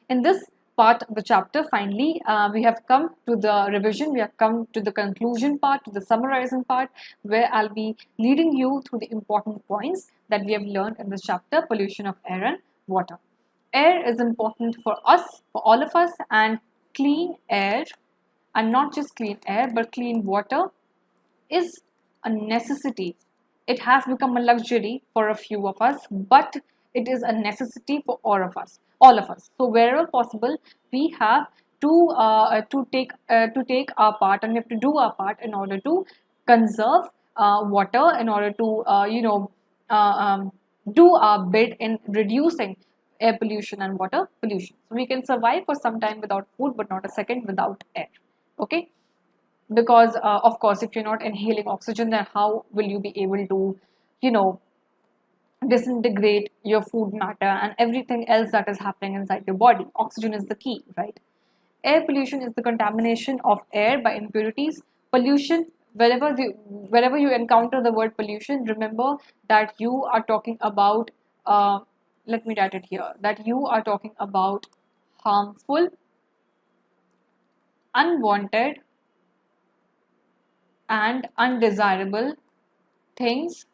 In this part of the chapter, finally, we have come to the revision, we have come to the conclusion part, to the summarizing part, where I'll be leading you through the important points that we have learned in this chapter, pollution of air and water. Air is important for us, for all of us, and clean air, and not just clean air, but clean water is a necessity. It has become a luxury for a few of us, but it is a necessity for all of us. All of us. So wherever possible, we have to take our part, and we have to do our part in order to conserve water, in order to do our bit in reducing air pollution and water pollution. So we can survive for some time without food, but not a second without air. Okay, because of course, if you're not inhaling oxygen, then how will you be able to, you know, disintegrate your food matter and everything else that is happening inside your body? Oxygen is the key, right? Air pollution is the contamination of air by impurities. Pollution, wherever you encounter the word pollution, remember that you are talking about, let me write it here, that you are talking about harmful, unwanted, and undesirable things,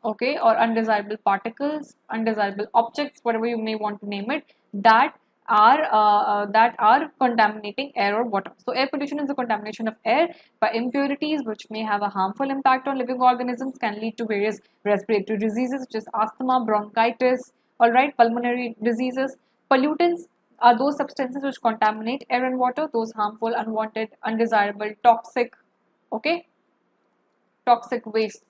okay, or undesirable particles, undesirable objects, whatever you may want to name it, that are contaminating air or water. So air pollution is the contamination of air by impurities which may have a harmful impact on living organisms, can lead to various respiratory diseases such as asthma, bronchitis, all right, pulmonary diseases. Pollutants are those substances which contaminate air and water, those harmful, unwanted, undesirable, toxic, okay, toxic waste.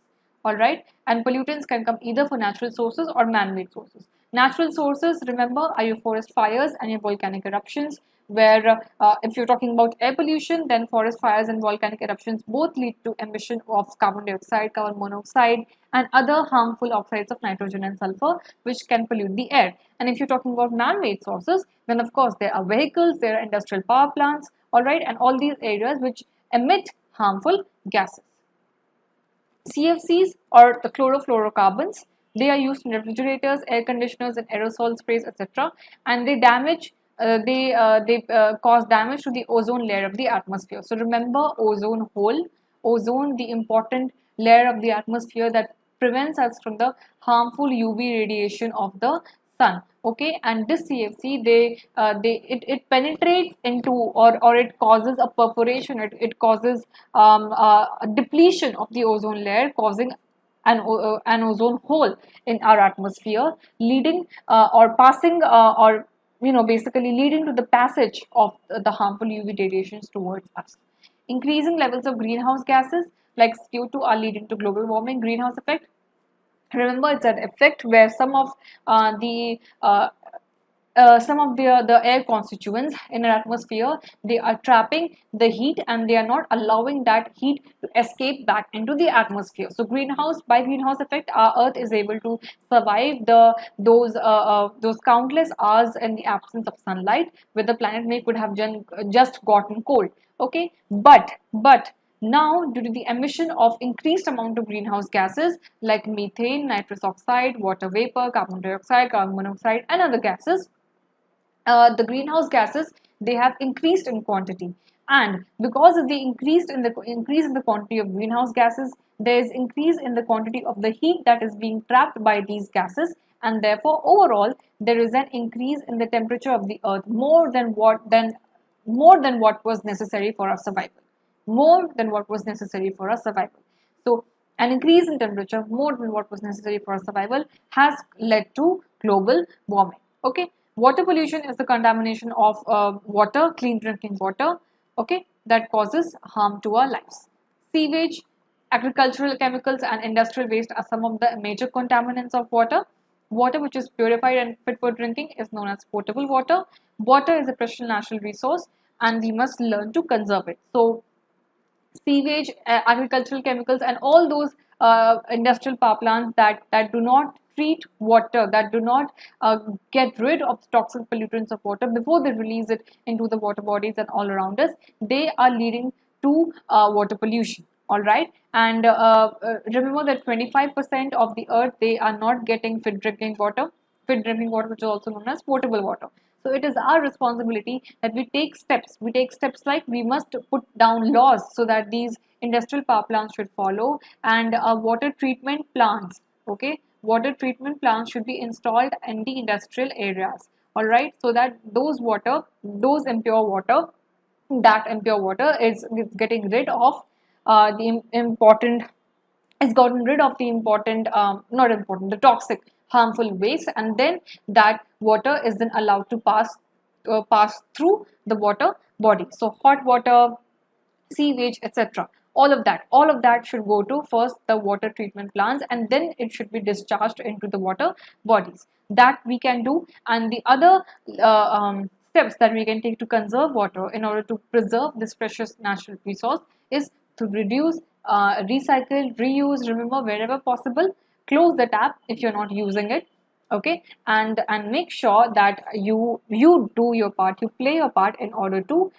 All right, and pollutants can come either for natural sources or man-made sources. Natural sources, remember, are your forest fires and your volcanic eruptions, where if you're talking about air pollution, then forest fires and volcanic eruptions both lead to emission of carbon dioxide, carbon monoxide, and other harmful oxides of nitrogen and sulfur, which can pollute the air. And if you're talking about man-made sources, then of course there are vehicles, there are industrial power plants, all right, and all these areas which emit harmful gases. CFCs, or the chlorofluorocarbons, they are used in refrigerators, air conditioners, and aerosol sprays, etc. And they cause damage to the ozone layer of the atmosphere. So remember, ozone hole, ozone, the important layer of the atmosphere that prevents us from the harmful UV radiation of the sun. Okay, and this CFC, it penetrates into, or it causes a perforation, it causes a depletion of the ozone layer, causing an ozone hole in our atmosphere, leading or passing or basically leading to the passage of the harmful UV radiations towards us. Increasing levels of greenhouse gases like CO2 are leading to global warming. Greenhouse effect, remember, it's an effect where some of the air constituents in our atmosphere, they are trapping the heat and they are not allowing that heat to escape back into the atmosphere. So greenhouse effect, our earth is able to survive those countless hours in the absence of sunlight, where the planet may could have just gotten cold. Okay, but now, due to the emission of increased amount of greenhouse gases like methane, nitrous oxide, water vapor, carbon dioxide, carbon monoxide, and other gases, the greenhouse gases, they have increased in quantity, and because of the increase in the quantity of greenhouse gases, there is increase in the quantity of the heat that is being trapped by these gases, and therefore overall there is an increase in the temperature of the earth more than what was necessary for our survival, more than what was necessary for our survival. So an increase in temperature more than what was necessary for our survival has led to global warming. Okay, water pollution is the contamination of water, clean drinking water, okay, that causes harm to our lives. Sewage, agricultural chemicals, and industrial waste are some of the major contaminants of water. Water which is purified and fit for drinking is known as potable water. Water is a precious natural resource and we must learn to conserve it. So sewage, agricultural chemicals, and all those industrial power plants that do not treat water, that do not get rid of toxic pollutants of water before they release it into the water bodies and all around us, they are leading to water pollution. All right, and remember that 25% of the earth, they are not getting fit drinking water, which is also known as potable water. So it is our responsibility that we take steps. We take steps like we must put down laws so that these industrial power plants should follow, and water treatment plants. Okay, water treatment plants should be installed in the industrial areas. All right, so that those impure water, that impure water is getting rid of the important it's gotten rid of the important, not important, the toxic, harmful waste, and then that water is then allowed to pass through the water body. So hot water, sewage, etc. All of that should go to first the water treatment plants, and then it should be discharged into the water bodies. That we can do, and the other steps that we can take to conserve water in order to preserve this precious natural resource is to reduce, recycle, reuse. Remember, wherever possible, close the tap if you're not using it. Okay, and make sure that you do your part, you play your part in order to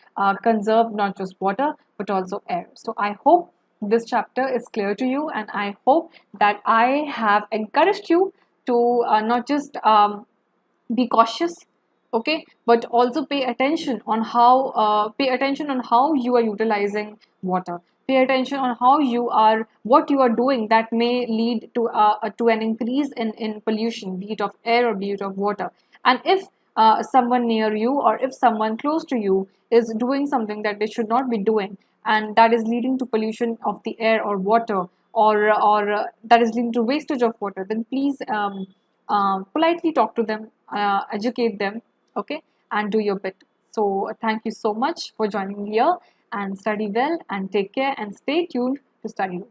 conserve not just water but also air. So I hope this chapter is clear to you, and I hope that I have encouraged you to not just be cautious, okay, but also pay attention on how you are utilizing water. Pay attention on how you are what you are doing that may lead to an increase in pollution, be it of air or be it of water. And if someone near you or if someone close to you is doing something that they should not be doing, and that is leading to pollution of the air or water, or that is leading to wastage of water, then please politely talk to them, educate them, okay, and do your bit. So thank you so much for joining me here, and study well and take care and stay tuned to Study Room.